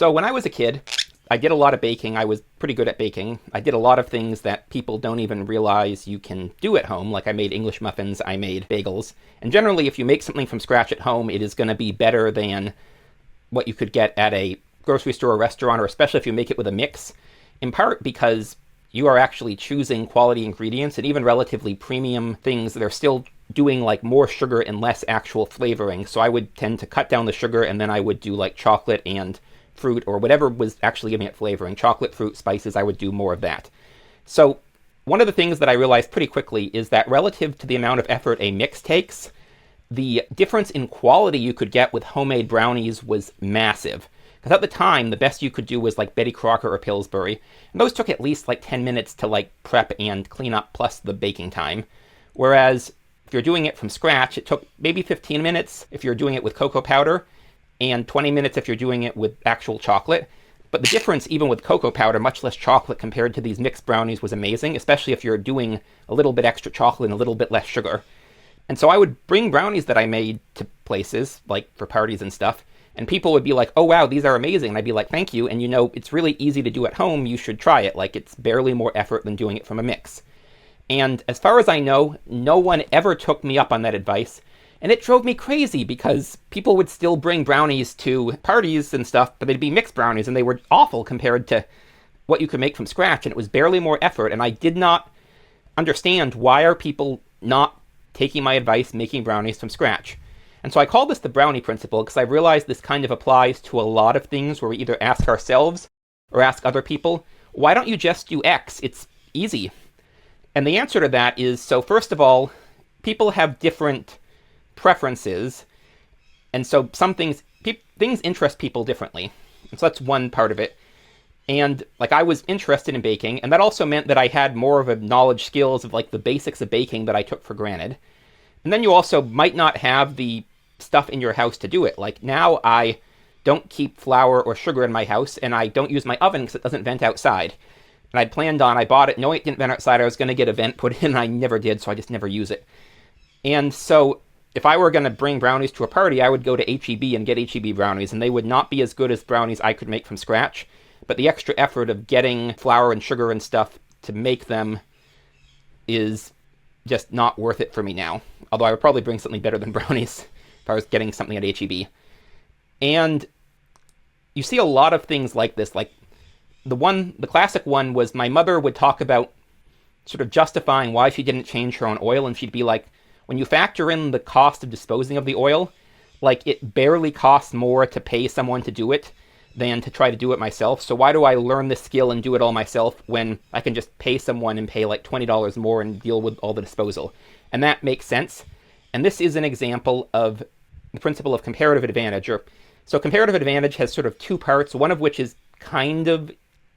So when I was a kid, I did a lot of baking. I was pretty good at baking. I did a lot of things that people don't even realize you can do at home. Like I made English muffins, I made bagels. And generally, if you make something from scratch at home, it is going to be better than what you could get at a grocery store or restaurant, or especially if you make it with a mix, in part because you are actually choosing quality ingredients and even relatively premium things that are still doing like more sugar and less actual flavoring. So I would tend to cut down the sugar, and then I would do like chocolate and fruit or whatever was actually giving it flavoring. Chocolate, fruit, spices, I would do more of that. So one of the things that I realized pretty quickly is that relative to the amount of effort a mix takes, the difference in quality you could get with homemade brownies was massive. Because at the time, the best you could do was like Betty Crocker or Pillsbury. And those took at least like 10 minutes to like prep and clean up plus the baking time. Whereas if you're doing it from scratch, it took maybe 15 minutes if you're doing it with cocoa powder, and 20 minutes if you're doing it with actual chocolate. But the difference, even with cocoa powder, much less chocolate compared to these mixed brownies, was amazing, especially if you're doing a little bit extra chocolate and a little bit less sugar. And so I would bring brownies that I made to places, like for parties and stuff, and people would be like, oh wow, these are amazing. And I'd be like, thank you. And you know, it's really easy to do at home. You should try it. Like, it's barely more effort than doing it from a mix. And as far as I know, no one ever took me up on that advice. And it drove me crazy because people would still bring brownies to parties and stuff, but they'd be mixed brownies, and they were awful compared to what you could make from scratch, and it was barely more effort. And I did not understand, why are people not taking my advice making brownies from scratch? And so I call this the brownie principle, because I realized this kind of applies to a lot of things where we either ask ourselves or ask other people, why don't you just do X? It's easy. And the answer to that is, so first of all, people have different preferences, and so some things interest people differently. And so that's one part of it. And like, I was interested in baking, and that also meant that I had more of a knowledge skills of like the basics of baking that I took for granted. And then you also might not have the stuff in your house to do it. Like now I don't keep flour or sugar in my house, and I don't use my oven because it doesn't vent outside. And I bought it knowing it didn't vent outside. I was going to get a vent put in, and I never did, so I just never use it. And so if I were going to bring brownies to a party, I would go to H-E-B and get H-E-B brownies, and they would not be as good as brownies I could make from scratch. But the extra effort of getting flour and sugar and stuff to make them is just not worth it for me now. Although I would probably bring something better than brownies if I was getting something at H-E-B. And you see a lot of things like this. Like the classic one was my mother would talk about sort of justifying why she didn't change her own oil, and she'd be like, when you factor in the cost of disposing of the oil, like, it barely costs more to pay someone to do it than to try to do it myself. So why do I learn this skill and do it all myself when I can just pay someone and pay like $20 more and deal with all the disposal? And that makes sense. And this is an example of the principle of comparative advantage. So comparative advantage has sort of two parts, one of which is kind of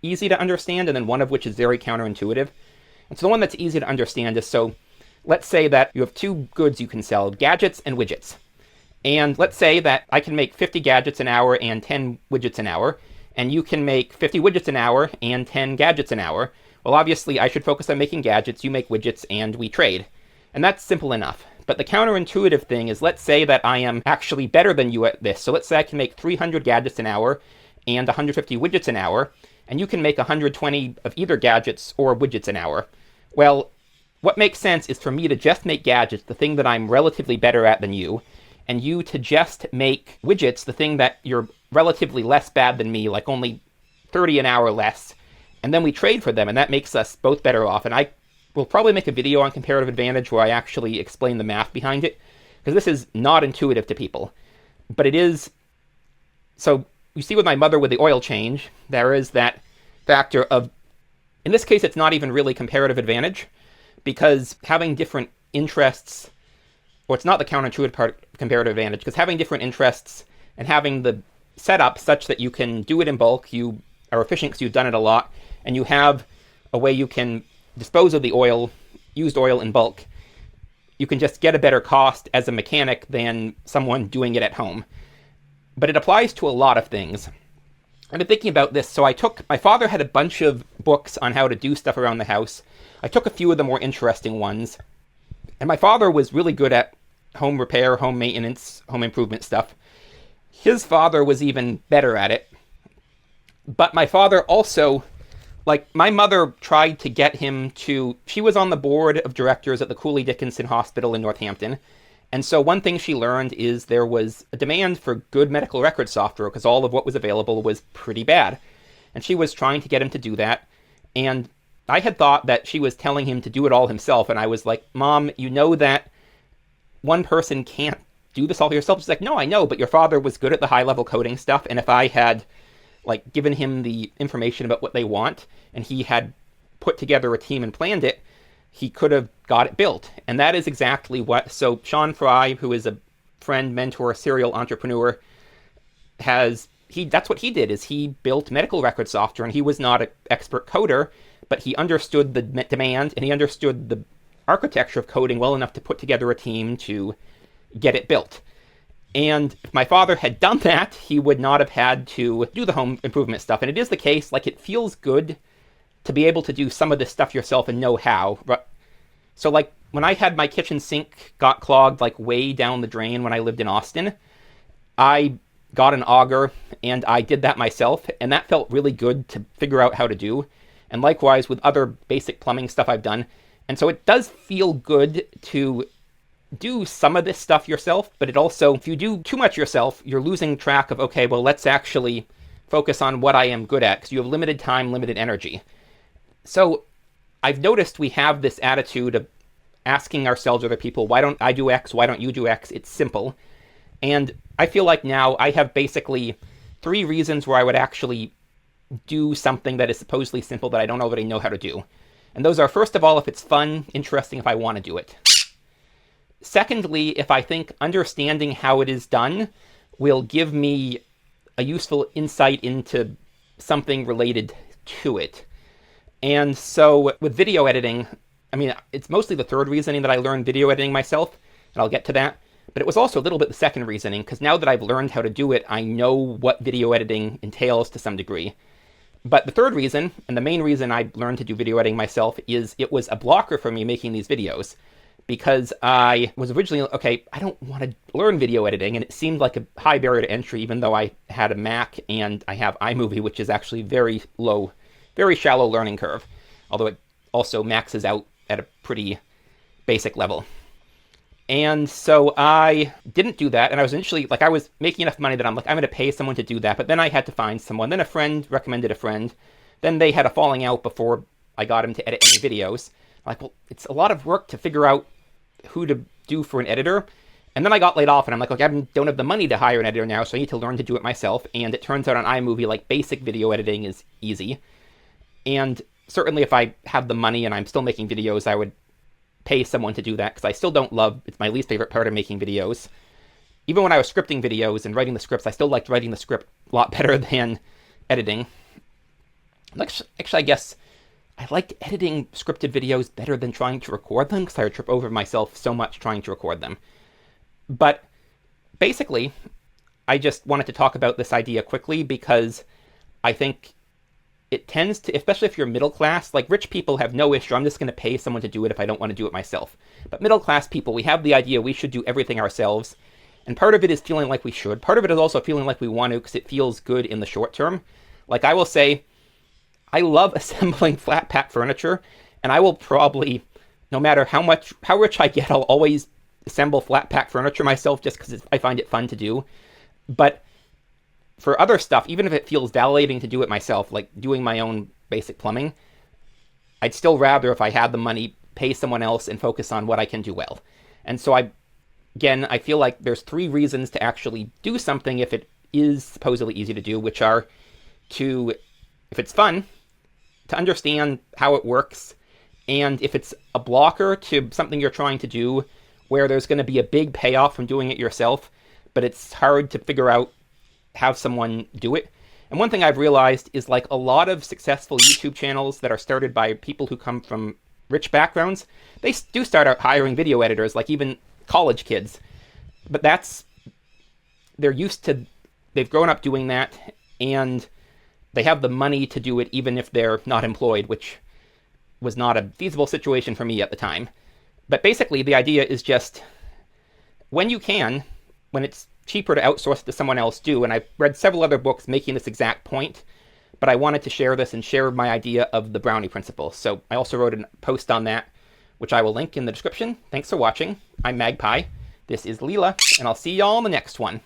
easy to understand, and then one of which is very counterintuitive. And so the one that's easy to understand is, so let's say that you have two goods you can sell, gadgets and widgets. And let's say that I can make 50 gadgets an hour and 10 widgets an hour, and you can make 50 widgets an hour and 10 gadgets an hour. Well, obviously, I should focus on making gadgets, you make widgets, and we trade. And that's simple enough. But the counterintuitive thing is, let's say that I am actually better than you at this. So let's say I can make 300 gadgets an hour and 150 widgets an hour, and you can make 120 of either gadgets or widgets an hour. Well, what makes sense is for me to just make gadgets, the thing that I'm relatively better at than you, and you to just make widgets, the thing that you're relatively less bad than me, like only 30 an hour less, and then we trade for them, and that makes us both better off. And I will probably make a video on comparative advantage where I actually explain the math behind it, because this is not intuitive to people. But it is. So you see with my mother with the oil change, there is that factor of, in this case, it's not even really comparative advantage, because having different interests, or it's not the counterintuitive part of comparative advantage, because having different interests and having the setup such that you can do it in bulk, you are efficient because you've done it a lot, and you have a way you can dispose of the oil, used oil in bulk, you can just get a better cost as a mechanic than someone doing it at home. But it applies to a lot of things. I've been thinking about this, so my father had a bunch of books on how to do stuff around the house. I took a few of the more interesting ones, and my father was really good at home repair, home maintenance, home improvement stuff. His father was even better at it, But my father also, like, my mother tried to get him to, she was on the board of directors at the Cooley Dickinson Hospital in Northampton. And so one thing she learned is there was a demand for good medical record software because all of what was available was pretty bad. And she was trying to get him to do that. And I had thought that she was telling him to do it all himself. And I was like, Mom, you know that one person can't do this all yourself? She's like, no, I know, but your father was good at the high level coding stuff. And if I had like given him the information about what they want and he had put together a team and planned it, he could have got it built. And that is exactly what, so Sean Fry, who is a friend, mentor, serial entrepreneur, that's what he did, is he built medical record software, and he was not an expert coder, but he understood the demand and he understood the architecture of coding well enough to put together a team to get it built. And if my father had done that, he would not have had to do the home improvement stuff. And it is the case, like, it feels good to be able to do some of this stuff yourself and know how. So, like, when I had my kitchen sink got clogged, like, way down the drain when I lived in Austin, I got an auger and I did that myself, and that felt really good to figure out how to do. And likewise with other basic plumbing stuff I've done. And so it does feel good to do some of this stuff yourself, but it also, if you do too much yourself, you're losing track of, okay, well, let's actually focus on what I am good at, because you have limited time, limited energy. So I've noticed we have this attitude of asking ourselves, other people, why don't I do X? Why don't you do X? It's simple. And I feel like now I have basically 3 reasons where I would actually do something that is supposedly simple that I don't already know how to do. And those are, first of all, if it's fun, interesting, if I want to do it. Secondly, if I think understanding how it is done will give me a useful insight into something related to it. And so with video editing, I mean, it's mostly the third reasoning that I learned video editing myself, and I'll get to that. But it was also a little bit the second reasoning, because now that I've learned how to do it, I know what video editing entails to some degree. But the third reason, and the main reason I learned to do video editing myself, is it was a blocker for me making these videos. Because I was originally, okay, I don't want to learn video editing, and it seemed like a high barrier to entry, even though I had a Mac and I have iMovie, which is actually very low, very shallow learning curve, although it also maxes out at a pretty basic level. And so I didn't do that, and I was initially, like, I was making enough money that I'm like, I'm going to pay someone to do that, but then I had to find someone. Then a friend recommended a friend. Then they had a falling out before I got him to edit any videos. I'm like, well, it's a lot of work to figure out who to do for an editor. And then I got laid off, and I'm like, okay, I don't have the money to hire an editor now, so I need to learn to do it myself. And it turns out on iMovie, like, basic video editing is easy. And certainly if I have the money and I'm still making videos, I would pay someone to do that, because I still don't love, it's my least favorite part of making videos. Even when I was scripting videos and writing the scripts, I still liked writing the script a lot better than editing. Actually, I guess I liked editing scripted videos better than trying to record them, because I would trip over myself so much trying to record them. But basically, I just wanted to talk about this idea quickly, because I think it tends to, especially if you're middle class, like rich people have no issue, I'm just going to pay someone to do it if I don't want to do it myself. But middle class people, we have the idea we should do everything ourselves. And part of it is feeling like we should. Part of it is also feeling like we want to, because it feels good in the short term. Like, I will say, I love assembling flat pack furniture, and I will probably, no matter how rich I get, I'll always assemble flat pack furniture myself just because I find it fun to do. But for other stuff, even if it feels validating to do it myself, like doing my own basic plumbing, I'd still rather, if I had the money, pay someone else and focus on what I can do well. And so I feel like there's 3 reasons to actually do something if it is supposedly easy to do, which are to, if it's fun, to understand how it works, and if it's a blocker to something you're trying to do where there's going to be a big payoff from doing it yourself, but it's hard to figure out, have someone do it. And one thing I've realized is, like, a lot of successful YouTube channels that are started by people who come from rich backgrounds, they do start out hiring video editors, like even college kids. But they've grown up doing that, and they have the money to do it even if they're not employed, which was not a feasible situation for me at the time. But basically, the idea is just, when you can, when it's cheaper to outsource it to someone else, do. And I've read several other books making this exact point. but I wanted to share this and share my idea of the brownie principle. So I also wrote a post on that, which I will link in the description. Thanks for watching. I'm Magpie. This is Leela, and I'll see y'all in the next one.